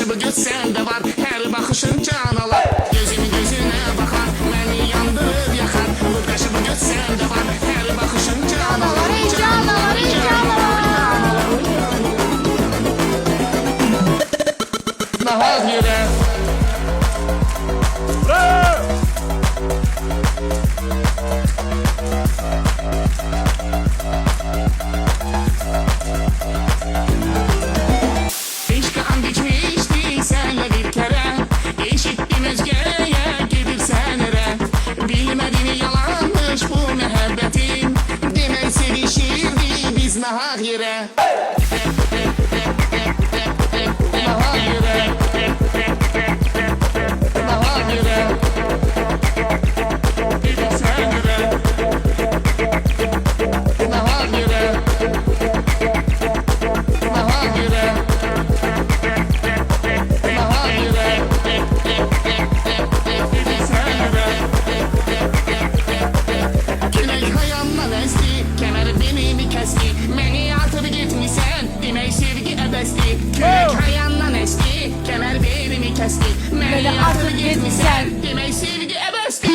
taşı bu göz sende var. Her bakışın can alar. Gözümün gözüne bakar, beni yandırır yakar. Bu taşı bu göz sende var. Her bakışın can alar. Can alar, can alar. Nahaz yere. Nahar yere. Nahar yere. Nahar yere. Sen yere. Nahar yere. Nahar yere. Nahar yere. Sen yere. Güney hayalına nesli, kemer beni kesti. Beni atıp gitmişsen, demek sevgi ebesti. Kürek ayağından esti, kemer belimi kesti. Beni atıp gitmişsen, demek sevgi ebesti.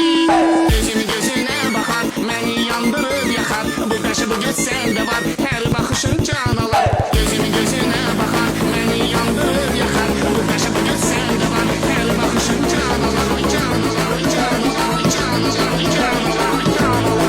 Gözümü gözüne bakar, beni yandırır yakar. Bu taşı bu göz sende var, her bakışın can alar. Gözümü gözüne bakar, beni yandırır yakar. Bu taşı bu göz sende var, her bakışın can alar. Can alar, can alar, can alar, can alar, can alar.